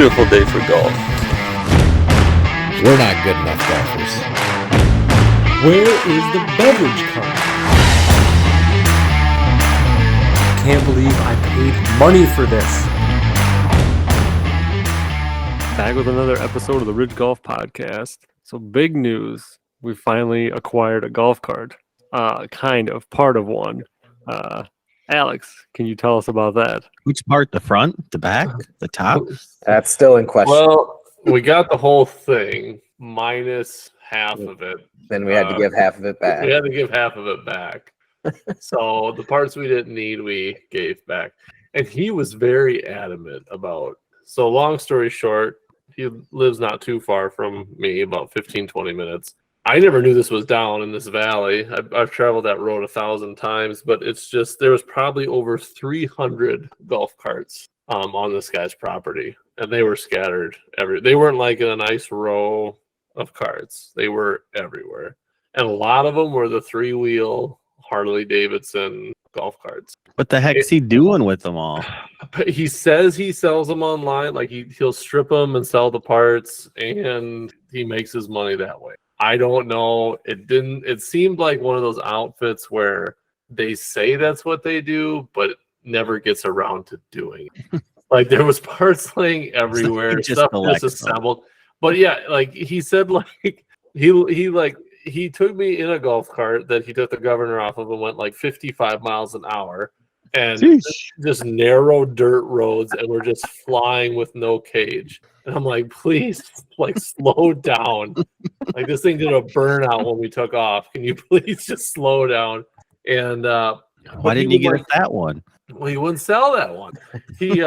beautiful day for golf. We're not good enough golfers. Where is the beverage cart? Can't believe I paid money for this. Back with another episode of the Ridge Golf Podcast. So big news. We finally acquired a golf cart. Part of one. Alex, can you tell us about that? Which part? The front? The back? The top? That's still in question. Well, we got the whole thing minus half of it. Then we had to give half of it back. We had to give half of it back. So the parts we didn't need, we gave back. And he was very adamant about. So long story short, he lives not too far from me, about 15, 20 minutes. I never knew this was down in this valley. I've traveled that road 1,000 times, but it's just there was probably over 300 golf carts on this guy's property, and they were scattered They weren't like in a nice row of carts. They were everywhere, and a lot of them were the 3-wheel Harley Davidson golf carts. What the heck's he doing with them all? He says he sells them online, like he'll strip them and sell the parts, and he makes his money that way. I don't know. It seemed like one of those outfits where they say that's what they do, but it never gets around to doing it. Like there was parts laying everywhere, stuff disassembled. But yeah, like he said, like he took me in a golf cart that he took the governor off of and went like 55 miles an hour and just narrow dirt roads, and we're just flying with no cage. And I'm like, please, like, slow down. Like, this thing did a burnout when we took off. Can you please just slow down? And why didn't you get that one? Well, he wouldn't sell that one. He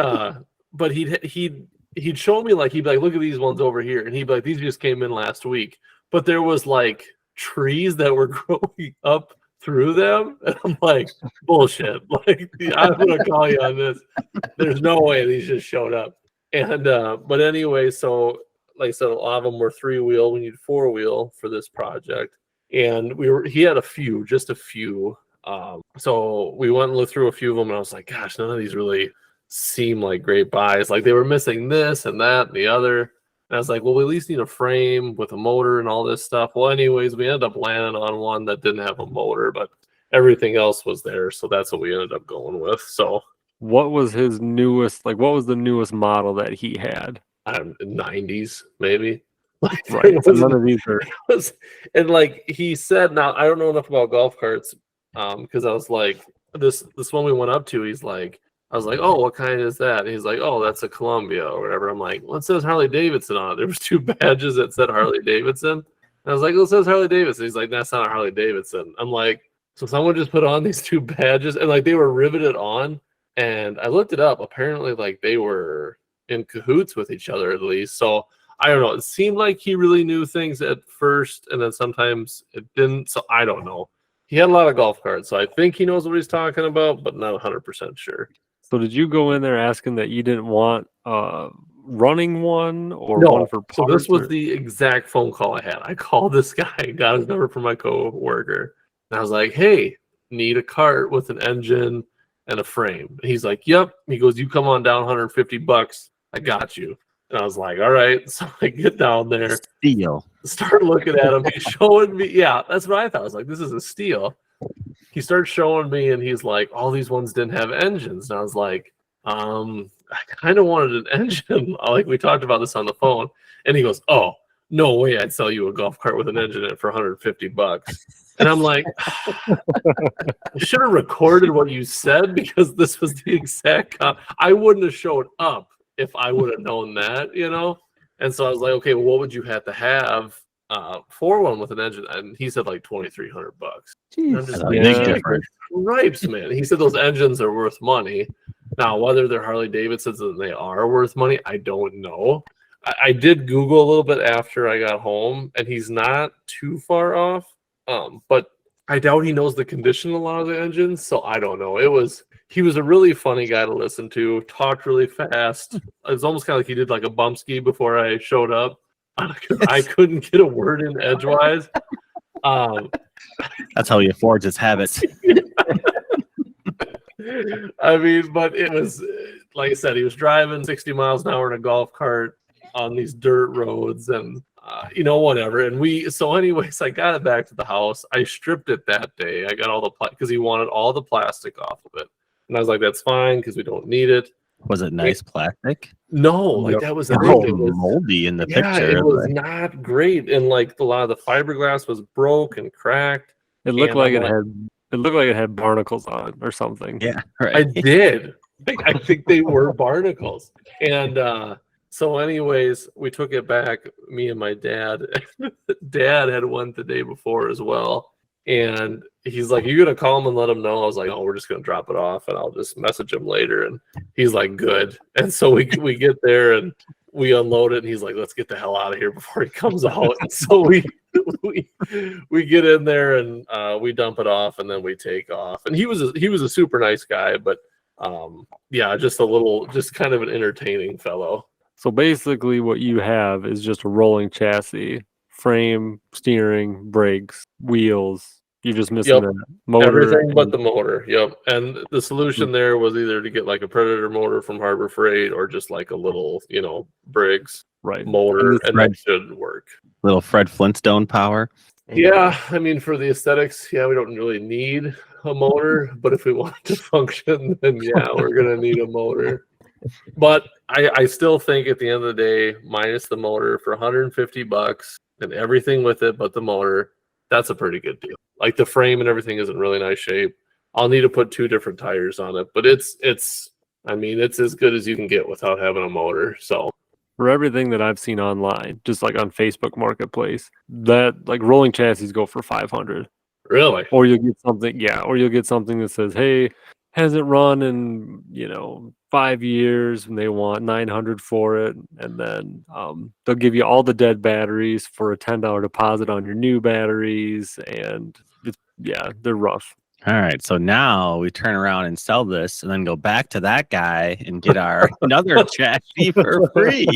but he'd show me, like, he'd be like, look at these ones over here, and he'd be like, these just came in last week. But there was like trees that were growing up through them, and I'm like, bullshit. Like, I'm gonna call you on this. There's no way these just showed up. And but anyway, so like I said, a lot of them were 3-wheel. We need 4-wheel for this project, and he had just a few. So we went and looked through a few of them, and I was like, gosh, none of these really seem like great buys. Like they were missing this and that and the other. And I was like, well, we at least need a frame with a motor and all this stuff. Well, anyways, we ended up landing on one that didn't have a motor, but everything else was there. So that's what we ended up going with. So what was his newest, like what was the newest model that he had? 90s, maybe. Like, right. So none of these are. And like he said, now I don't know enough about golf carts because I was like, this one we went up to, I was like, oh, what kind is that? And he's like, oh, that's a Columbia or whatever. I'm like, well, it says Harley Davidson on it. There was 2 badges that said Harley Davidson. And I was like, well, it says Harley Davidson. He's like, that's not a Harley Davidson. I'm like, so someone just put on these 2 badges, and like they were riveted on. And I looked it up. Apparently, like they were in cahoots with each other at least. So I don't know. It seemed like he really knew things at first, and then sometimes it didn't. So I don't know. He had a lot of golf carts, so I think he knows what he's talking about, but not 100% sure. So did you go in there asking that you didn't want running one or no, one for parts? So this was the exact phone call I had. I called this guy, got his number from my co-worker, and I was like, hey, need a cart with an engine and a frame. And he's like, yep. He goes, you come on down, $150. I got you. And I was like, all right. So I get down there, Steal. Start looking at him. He's showing me. Yeah, that's what I thought. I was like, this is a steal. He starts showing me, and he's like, all these ones didn't have engines. And I was like, I kind of wanted an engine. Like we talked about this on the phone. And he goes, oh, no way I'd sell you a golf cart with an engine in it for $150. And I'm like, I should have recorded what you said, because this was the exact I wouldn't have showed up if I would have known that, you know? And so I was like, okay, well, what would you have to have for one with an engine? And he said like $2,300. I'm just like, big difference. Stripes, man. He said those engines are worth money. Now, whether they're Harley Davidsons and they are worth money, I don't know. I did Google a little bit after I got home, and he's not too far off. But I doubt he knows the condition of a lot of the engines, so I don't know. He was a really funny guy to listen to, talked really fast. It was almost kind of like he did like a bump ski before I showed up. I couldn't get a word in edgewise. That's how he affords his habits. I mean, but it was like I said, he was driving 60 miles an hour in a golf cart on these dirt roads and whatever. And so anyways, I got it back to the house. I stripped it that day. I got all the because he wanted all the plastic off of it. And I was like, that's fine because we don't need it. Was it nice plastic? No, like that was the It thing. was It was moldy in the yeah, picture. it was not great. And like a lot of the fiberglass was broke and cracked. It looked And like I'm it looked like it had barnacles on it or something. Yeah, I right. did. I think they were barnacles. And so anyways, we took it back, me and my dad. Dad had went the day before as well. And he's like, "Are you gonna call him and let him know?" I was like, "Oh, we're just gonna drop it off and I'll just message him later." And he's like, "Good." And so we get there and we unload it and he's like, "Let's get the hell out of here before he comes out." And so we get in there and we dump it off and then we take off. And he was a super nice guy, but just kind of an entertaining fellow. So basically, what you have is just a rolling chassis, frame, steering, brakes, wheels. You're just missing the motor. Everything but the motor. Yep. And the solution there was either to get like a Predator motor from Harbor Freight or just like a little, Briggs right motor, and that should work. Little Fred Flintstone power. Yeah, I mean, for the aesthetics, we don't really need a motor, but if we want it to function, then we're gonna need a motor. But I still think at the end of the day, minus the motor for $150 and everything with it but the motor, that's a pretty good deal. Like the frame and everything is in really nice shape. I'll need to put 2 different tires on it, but it's as good as you can get without having a motor. So for everything that I've seen online, just like on Facebook Marketplace, that like rolling chassis go for $500. Really? Or you'll get something that says, "Hey, hasn't run in 5 years," and they want $900 for it, and then they'll give you all the dead batteries for a $10 deposit on your new batteries, and they're rough. All right, so now we turn around and sell this, and then go back to that guy and get our another chassis for free.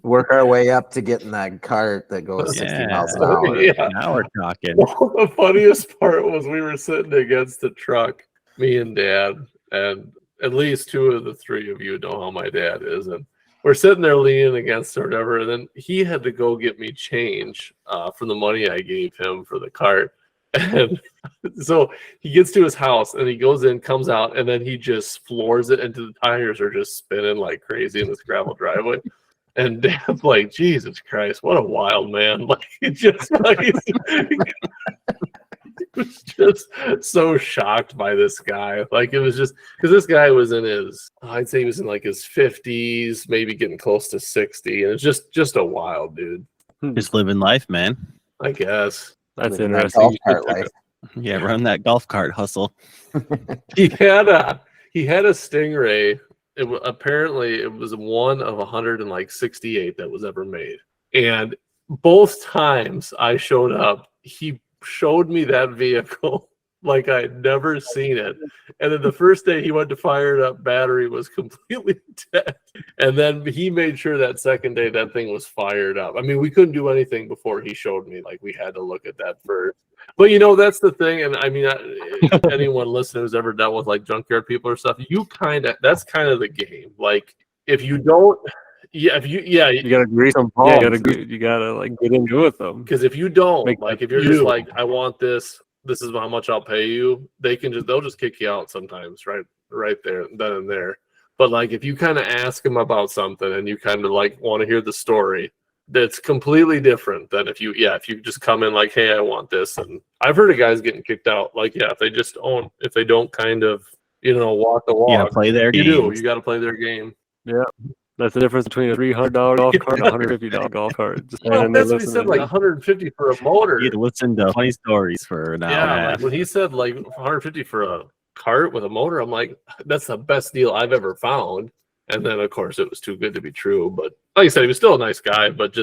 Work our way up to getting that cart that goes 60 miles an hour. Yeah. Now we're talking. The funniest part was we were sitting against the truck, me and Dad, and at least 2 of the 3 of you know how my dad is, and we're sitting there leaning against or whatever, and then he had to go get me change from the money I gave him for the cart. And so he gets to his house and he goes in, comes out, and then he just floors it into the tires are just spinning like crazy in this gravel driveway. And Dad's like, "Jesus Christ, what a wild man!" Like he was just so shocked by this guy. Like it was just because this guy was in I'd say he was in like his 50s, maybe getting close to 60, and it's just a wild dude. Just living life, man. I guess. That's Living that interesting. golf cart life. Yeah, run that golf cart hustle. He had a Stingray. Apparently it was one of 168 that was ever made. And both times I showed up, he showed me that vehicle like I'd never seen it. And then the first day he went to fire it up, battery was completely dead. And then he made sure that second day that thing was fired up. I mean, we couldn't do anything before he showed me. Like we had to look at that first. But that's the thing. And I mean, anyone listening who's ever dealt with like junkyard people or stuff, that's kind of the game. Like if you don't, you gotta grease them. You gotta like get into it with them. Because if you don't, if you're just like, "I want this is how much I'll pay you," they'll just kick you out sometimes, right there, then and there. But like if you kind of ask them about something and you kind of like want to hear the story, that's completely different than if you just come in like, "Hey, I want this." And I've heard of guys getting kicked out. Like, if they don't kind of, walk the walk. You gotta play their game. You got to play their game. Yeah. That's the difference between a $300 golf cart and a $150 golf cart. Well, that's what he said, like $150 for a motor. You listen to funny stories for an hour. Yeah, like when he said like $150 for a cart with a motor, I'm like, that's the best deal I've ever found. And then of course it was too good to be true. But like I said, he was still a nice guy, but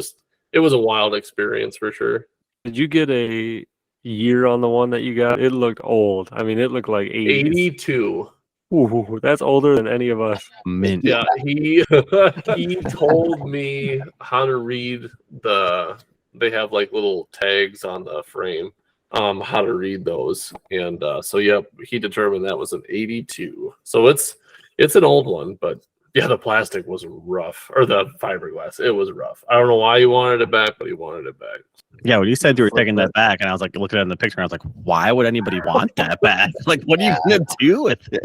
it was a wild experience for sure. Did you get a year on the one that you got? It looked old. I mean, it looked like 82. Ooh, that's older than any of us. Mint. Yeah, he told me how to read they have like little tags on the frame, how to read those. And so he determined that was an 82. So it's It's an old one, but yeah, the plastic was rough, or the fiberglass. It was rough. I don't know why he wanted it back, but he wanted it back. Yeah, when you said you were taking that back, and I was like looking at it in the picture, and I was like, why would anybody want that back? Like, what are you gonna do with it?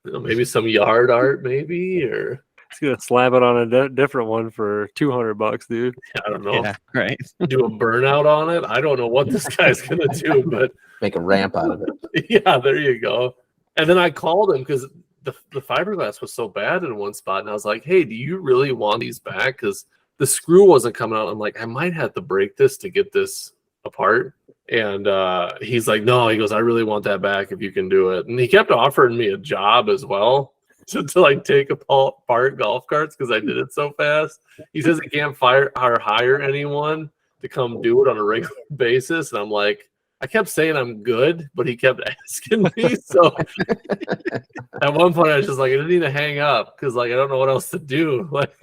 You know, maybe some yard art, maybe, or He's gonna slap it on a different one for $200, dude. I don't know. Yeah, right. Do a burnout on it. I don't know what this guy's gonna do, but Make a ramp out of it. yeah, there you go. And then I called him because the fiberglass was so bad in one spot, and I was like, "Hey, do you really want these back?" Because the screw wasn't coming out. I'm like, I might have to break this to get this apart. And he's like, "No," he goes, "I really want that back if you can do it." And he kept offering me a job as well to like take apart golf carts because I did it so fast. He says he can't hire anyone to come do it on a regular basis, and I'm like, I kept saying I'm good, but he kept asking me. So at one point, I was just like, I didn't need to hang up because, like, I don't know what else to do. Like,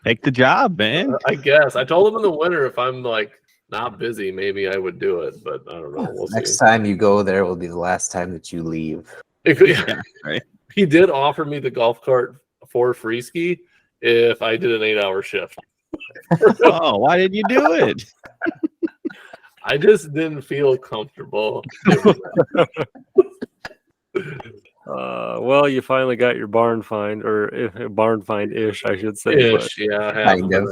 Take the job, man. I guess I told him in the winter if I'm like not busy, maybe I would do it, but I don't know. We'll Next see. time you go there will be the last time that you leave. Yeah, right. He did offer me the golf cart for free ski if I did an 8-hour shift. Oh, why did you do it? I just didn't feel comfortable. Well, you finally got your barn find, or barn find-ish, I should say. but- Ish, yeah, Kind of,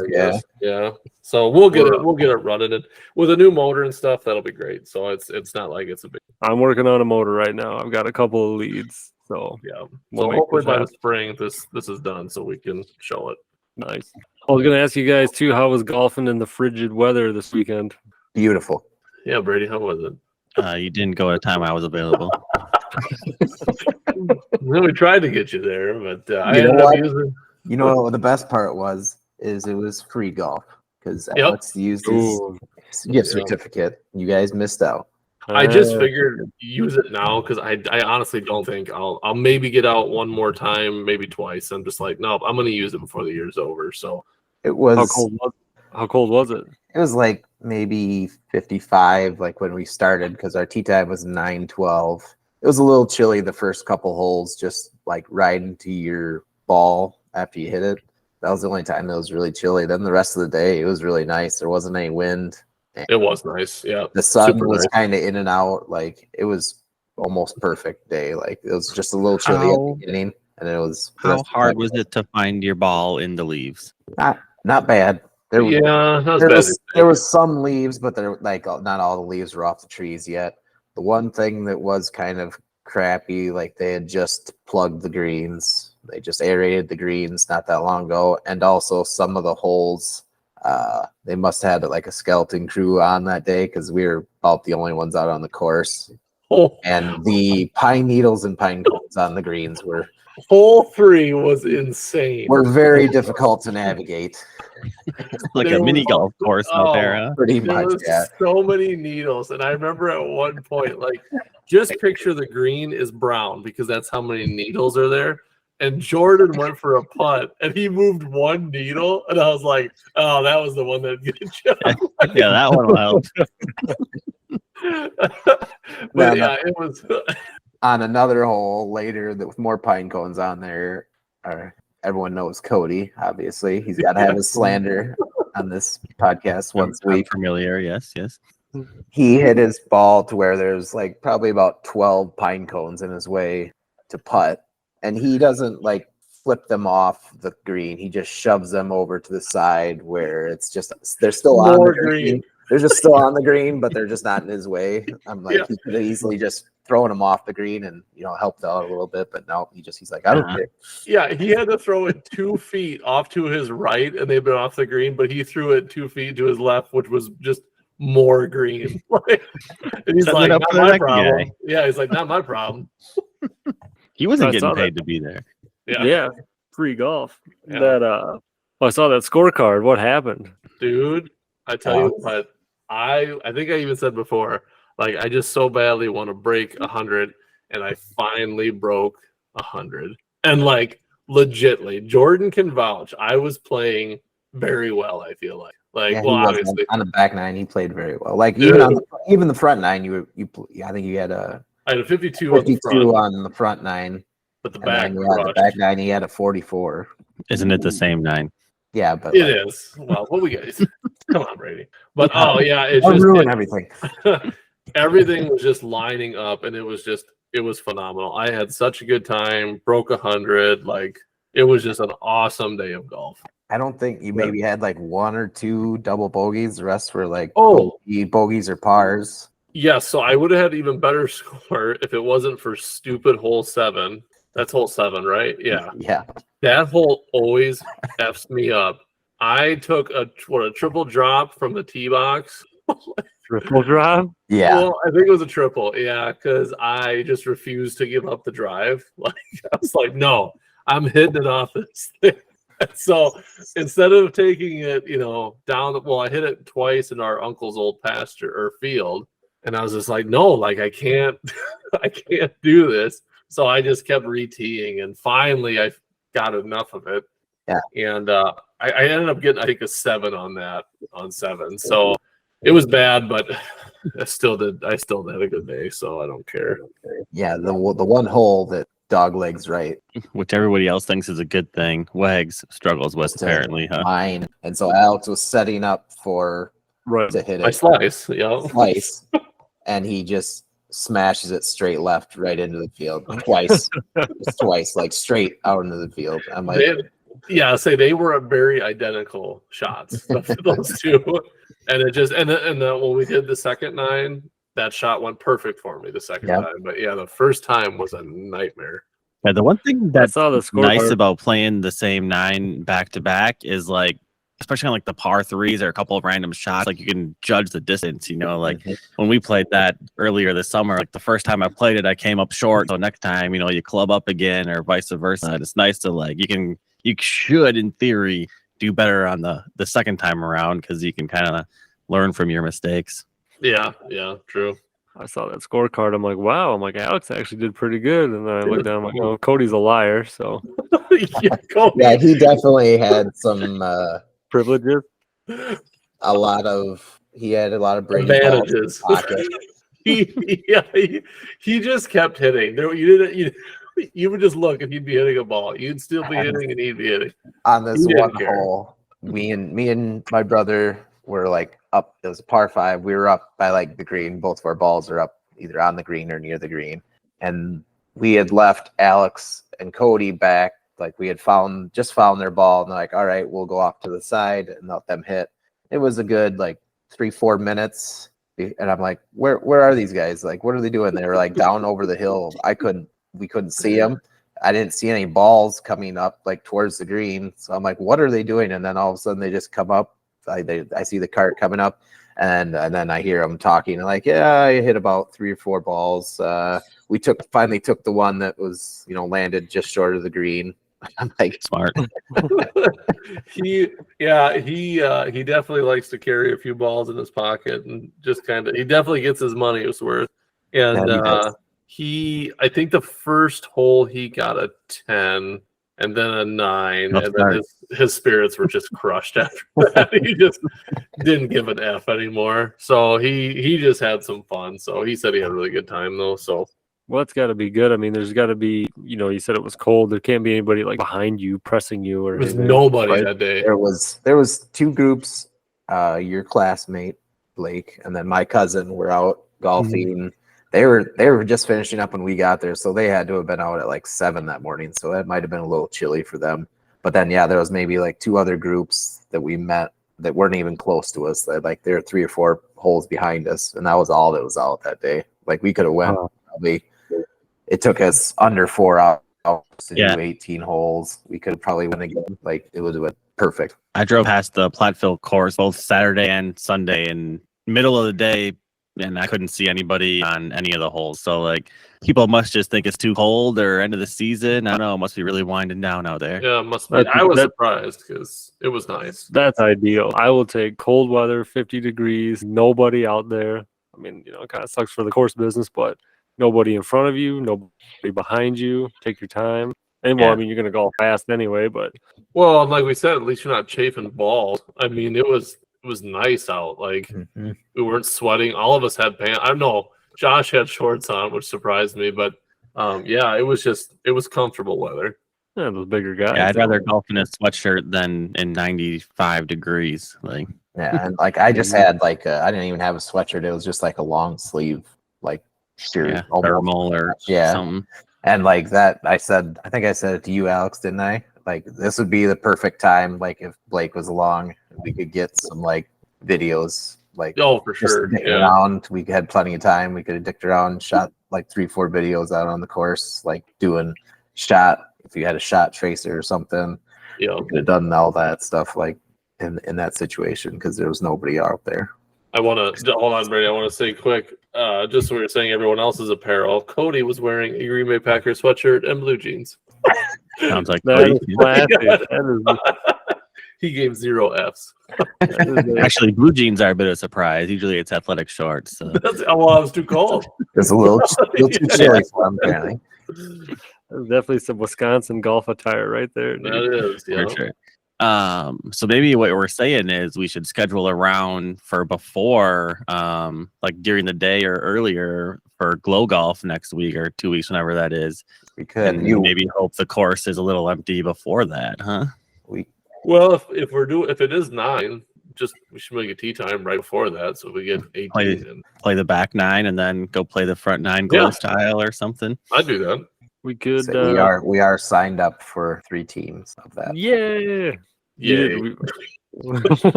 yeah. So we'll get it running, and with a new motor and stuff, that'll be great. So it's not like it's a big, I'm working on a motor right now. I've got a couple of leads, so yeah. We'll So make hopefully this by the happen. spring, this is done, so we can show it. nice. I was gonna ask you guys too, how was golfing in the frigid weather this weekend? Beautiful. Yeah, Brady, how was it? You didn't go at a time I was available. Well, we tried to get you there, but I You know ended up what? using. You know what the best part is it was free golf because Yep. Alex used his Ooh. gift Yeah. certificate. You guys missed out. I just Uh, figured use it now because I honestly don't think I'll maybe get out one more time, maybe twice. I'm just like, nope, I'm gonna use it before the year's over. So It was how cold was it? it was like maybe 55 like when we started because our tee time was 9:12. It was a little chilly the first couple holes, just like riding to your ball after you hit it. That was the only time it was really chilly. Then the rest of the day it was really nice. There wasn't any wind. it was nice. Yeah. The sun Super was nice. kind of in and out. Like it was almost perfect day. Like it was just a little chilly at How- the beginning, and it was How hard was it to find your ball in the leaves? not bad. There, Yeah, not as there bad was as there was some leaves, but they're like not all the leaves were off the trees yet. The one thing that was kind of crappy, like they had just plugged the greens. They just aerated the greens not that long ago, and also some of the holes. They must have had like a skeleton crew on that day because we were about the only ones out on the course. Oh, And the pine needles and pine cones on the greens were hole 3 was insane. very difficult to navigate. Like There a mini was- golf course out there, Oh. huh? Pretty There much, was yeah. so many needles, and I remember at one point, like, just picture the green is brown because that's how many needles are there. And Jordan went for a putt, and he moved one needle, and I was like, "Oh, that was the one that get you." Yeah, that one will help. But yeah, it was. On another hole later that with more pine cones on there, everyone knows Cody, obviously. He's got to have his slander on this podcast once a I'm week. familiar. Yes, yes. He hit his ball to where there's like probably about 12 pine cones in his way to putt. And he doesn't like flip them off the green. He just shoves them over to the side where it's just, they're still on More the green. green. They're just still on the green, but they're just not in his way. I'm like, Yeah. he could have easily just thrown him off the green and, helped out a little bit, but no, he's like, I don't Uh-huh. care. Yeah, he had to throw it 2 feet off to his right, and they've been off the green, but he threw it 2 feet to his left, which was just more green. And he's Send like, it up not to the my next problem. guy. Yeah, he's like, not my problem. He wasn't I getting saw that. paid to be there. Yeah, Free golf. Yeah. That I saw that scorecard. What happened? dude. I tell you what, I think I even said before, like I just so badly want to break 100, and I finally broke 100. And like legitly, Jordan can vouch. I was playing very well. I feel like, Yeah, he well, was obviously, on the back nine, he played very well. Like Dude. even the front nine, I think you had a I had a 52 on the 52 front. on the front nine. but the And back then, the crushed. back nine, he had a 44. Isn't it the same 9? Yeah, but It is. Well, what we got? Come on, Brady. But oh yeah, it's I'll just ruin everything. everything was just lining up, and it was phenomenal. I had such a good time. Broke 100. Like it was just an awesome day of golf. I don't think you maybe had like 1 or 2 double bogeys. The rest were like Oh. bogeys or pars. Yes, so I would have had even better score if it wasn't for stupid hole 7. That's hole 7, right? Yeah. Yeah. That hole always f's me up. I took a triple drop from the tee box. Triple drop. Yeah. Well, I think it was a triple. Yeah, because I just refused to give up the drive. Like I was like, no, I'm hitting it off this thing. So instead of taking it, down, I hit it twice in our uncle's old pasture or field, and I was just like, no, like I can't do this. So I just kept re-teeing, and finally I got enough of it. Yeah. And I ended up getting, I think, a 7 on 7. So it was bad, but I still had a good day, so I don't care. Yeah. The one hole that dog legs right. Which everybody else thinks is a good thing. Wags struggles with apparently, huh? Mine. And so Alex was setting up Right. to hit My it slice, yeah. twice, and he just smashes it straight left right into the field twice. Just twice, like straight out into the field. I'm like, They were very identical shots, those two. And it just and when we did the second 9, that shot went perfect for me the second time. But yeah, the first time was a nightmare. Yeah, the one thing I that's saw the score. nice about playing the same 9 back to back is like, especially on like the par 3s or a couple of random shots, like you can judge the distance. Like when we played that earlier this summer, like the first time I played it, I came up short. So next time, you club up again or vice versa. And it's nice to like you should in theory do better on the second time around because you can kind of learn from your mistakes. Yeah, true. I saw that scorecard. I'm like, wow. I'm like, Alex actually did pretty good. And then I looked down. I'm like, oh, Cody's a liar. So yeah, he definitely had some privileges. He had a lot of Brady advantages. balls in his pocket. He just kept hitting. You would just look and he'd be hitting a ball. You'd still be hitting and he'd be hitting. On this He one didn't care. hole, me and my brother were like up. It was a par 5. We were up by like the green. Both of our balls are up either on the green or near the green. And we had left Alex and Cody back. Like we had just found their ball, and they're like, all right, we'll go off to the side and let them hit. It was a good like 3-4 minutes. And I'm like, where are these guys? Like, what are they doing? They were like down over the hill. We couldn't see them. I didn't see any balls coming up like towards the green. So I'm like, what are they doing? And then all of a sudden they just come up. I see the cart coming up, and then I hear them talking. And like, yeah, I hit about 3 or 4 balls. We finally took the one that was, landed just short of the green. I'm like, Smart. He definitely likes to carry a few balls in his pocket and just he definitely gets his money's worth. And I think the first hole he got a 10 and then a 9, and then his spirits were just crushed after that. He just didn't give an F anymore. So he just had some fun. So he said he had a really good time though. So Well, it's got to be good. I mean, there's got to be, you said it was cold. There can't be anybody like behind you, pressing you, or there was anything. nobody Right. that day. there was 2 groups. Your classmate Blake and then my cousin were out golfing. They were just finishing up when we got there, so they had to have been out at like 7 that morning. So that might have been a little chilly for them. But then there was maybe like 2 other groups that we met that weren't even close to us. That like they're 3 or 4 holes behind us, and that was all that was out that day. Like we could have went probably. It took us under 4 hours to do 18 holes. We could have probably went again. Like it would have been perfect. I drove past the Platteville course both Saturday and Sunday in middle of the day, and I couldn't see anybody on any of the holes. So like people must just think it's too cold or end of the season. I don't know. It must be really winding down out there. Yeah, it must be. I was surprised because it was nice. That's ideal. I will take cold weather, 50 degrees, nobody out there. I mean, it kind of sucks for the course business, but nobody in front of you, nobody behind you. Take your time. And I mean, you're going to golf fast anyway, but. Well, like we said, at least you're not chafing balls. I mean, it was nice out. Like we weren't sweating. All of us had pants. I don't know. Josh had shorts on, which surprised me, but Yeah, it was comfortable weather. Yeah, those bigger guys. Yeah, I'd rather golf in a sweatshirt than in 95 degrees. Like, Yeah, and like I just had like I didn't even have a sweatshirt. It was just like a long sleeve like shirt, yeah, almost. thermal or Yeah. something. And like that, I think I said it to you, Alex, didn't I? Like this would be the perfect time. Like if Blake was along, we could get some like videos. Like Oh, for just sure. dicking Yeah. around. We had plenty of time. We could have dicked around, shot like 3-4 videos out on the course, like doing shot. If you had a shot tracer or something, Yeah. we could have done all that stuff like in that situation because there was nobody out there. I want to hold on, Brady. I want to say quick, just so we were saying everyone else's apparel. Cody was wearing a Green Bay Packers sweatshirt and blue jeans. Sounds like That Cody. is classic. That He gave 0 Fs. is Actually, blue jeans are a bit of a surprise. Usually it's athletic shorts. So. That's well, I was too cold. It's a little too chilly for them, apparently. There's definitely some Wisconsin golf attire right there. dude. That is, yeah. For sure. So maybe what we're saying is we should schedule a round for before, like during the day or earlier for Glow Golf next week or 2 weeks, whenever that is. We could. And maybe hope the course is a little empty before that, huh? Well, if it is 9, we should make a tee time right before that, so we get 18 in. Play the back 9 and then go play the front 9 Glow Yeah. style or something. I'd do that. We could. So we are signed up for 3 teams of that. Yeah. Yay. We-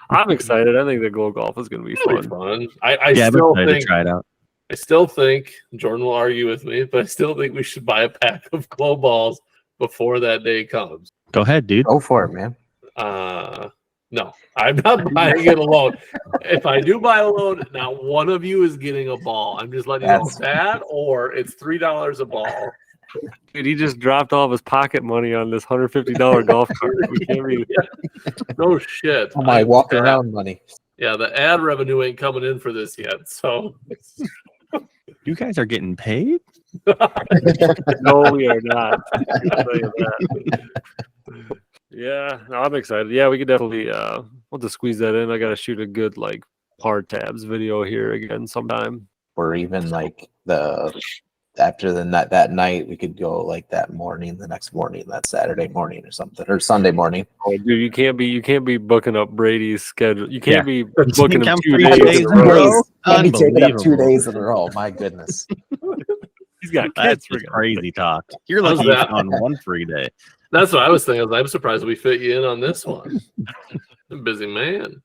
I'm excited. I think the Glow Golf is going to be It'll be fun. fun. I Yeah, I'm still excited to think try it out. I still think Jordan will argue with me, but I still think we should buy a pack of glow balls before that day comes. Go ahead, dude. Go for it, man. No, I'm not buying it alone. If I do buy alone, not one of you is getting a ball. I'm just letting you know that, or it's $3 a ball. Dude, he just dropped all of his pocket money on this $150 golf cart. We can't be. No shit. Oh, my walk around money. Yeah, the ad revenue ain't coming in for this yet. So You guys are getting paid? No, we are not. I'll tell you that. Yeah, no, I'm excited. Yeah, we could definitely we'll just squeeze that in. I gotta shoot a good like par tabs video here again sometime. Or even like after that night, we could go like that morning, the next morning, that Saturday morning or something, or Sunday morning. Oh, dude, you can't be booking up Brady's schedule. You can't be You booking him come 2 3 days days in a in a row. row? Let me take it up 2 Unbelievable. days in a row. My goodness. He's got That's kids. just for crazy talk. You're How's lucky that? on one free day. that's what I was thinking. I'm surprised we fit you in on this one. I'm a busy man.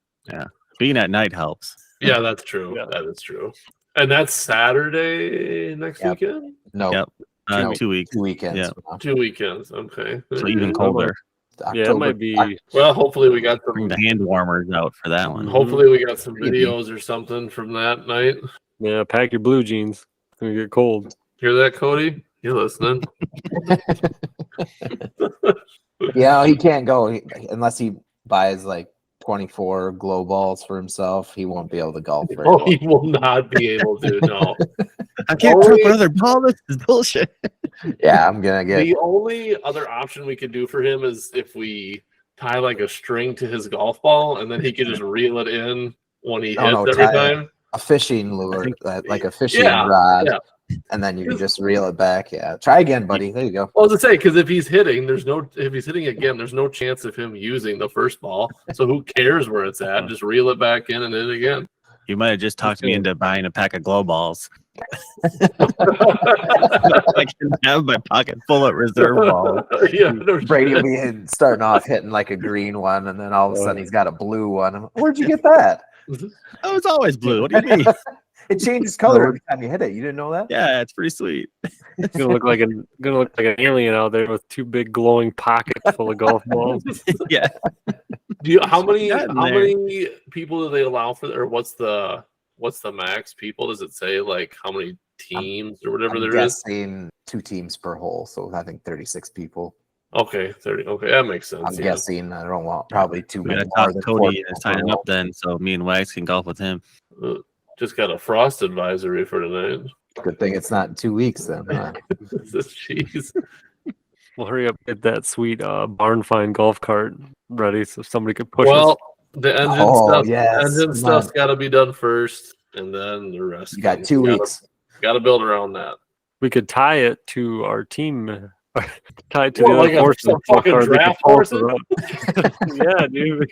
Being at night helps. Yeah, that's true. Yeah. That is true. And that's Saturday next Yep. weekend? No, Yep. No. 2 weeks. 2 weekends. Yeah. from now. 2 weekends. Okay. So even colder. Yeah, it October- might be. Well, hopefully we got Bring some. the hand warmers out for that one. Hopefully we got some Maybe. videos or something from that night. Yeah, pack your blue jeans. It's gonna get cold. Hear that, Cody? You're listening. Yeah, he can't go unless he buys like 24 glow balls for himself. He won't be able to golf very Oh, well. he will not be able to. No. I can't Only- throw another ball. This is bullshit. Yeah, I'm gonna get. The only other option we could do for him is if we tie like a string to his golf ball and then he could just reel it in when he No, no, hits every tie it. time. A fishing lure, like a fishing Yeah, rod, yeah. and then you can just reel it back. Yeah, try again, buddy. There you go. Well, I was gonna say because if he's hitting again, there's no chance of him using the first ball. So who cares where it's at? Just reel it back in and hit it again. You might have just talked me into buying a pack of glow balls. I can have my pocket full of reserve balls. Yeah, no Brady will shit. be starting off hitting like a green one, and then all of a sudden he's got a blue one. Where'd you get that? Oh, it's always blue. What do you mean? It changes color every time you hit it. You didn't know that? Yeah, it's pretty sweet. It's gonna look like an alien out there with 2 big glowing pockets full of golf balls. Yeah. How many got in how there? many people do they allow for, or what's the max people? Does it say like how many teams or whatever I'm there is? guessing 2 teams per hole, so I think 36 people. Okay, 30. Okay, that makes sense. I'm yeah. guessing. I don't want probably too We many gotta more talk than Cody 4 into people per signing hole. up then, so me and Wags can golf with him. Just got a frost advisory for tonight. Good thing it's not in 2 weeks then. huh? Jeez. Well, hurry up, get that sweet barn find golf cart ready so somebody could push Well, us. the engine Oh, stuff. yes, Engine come stuff's on. got to be done first, and then the rest. You got comes. 2 weeks. Got to build around that. we could tie it to our team. Tie it to What, the like other horses. some fucking so they can draft post it horses? up. Yeah, dude.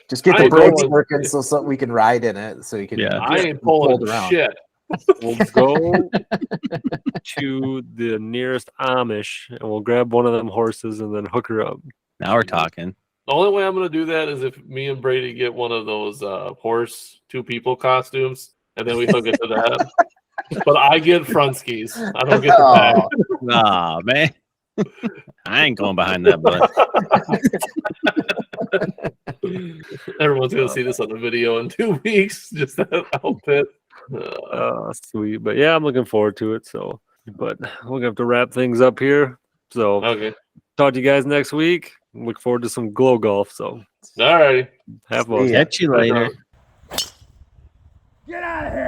Just get I the ain't brakes going- working so we can ride in it, so you can. Yeah. I ain't pulling pulled around. shit. We'll go to the nearest Amish and we'll grab one of them horses and then hook her up. Now we're talking. The only way I'm gonna do that is if me and Brady get one of those horse 2 people costumes, and then we hook it to that. But I get front skis. I don't get the back. Oh, Aw, man. I ain't going behind that butt. Everyone's gonna see this on the video in 2 weeks. Just that outfit. Sweet. But yeah, I'm looking forward to it. So, but we're gonna have to wrap things up here. So, Okay. talk to you guys next week. Look forward to some glow golf. So, Alrighty. have fun. See ya. Catch you later. Get out of here!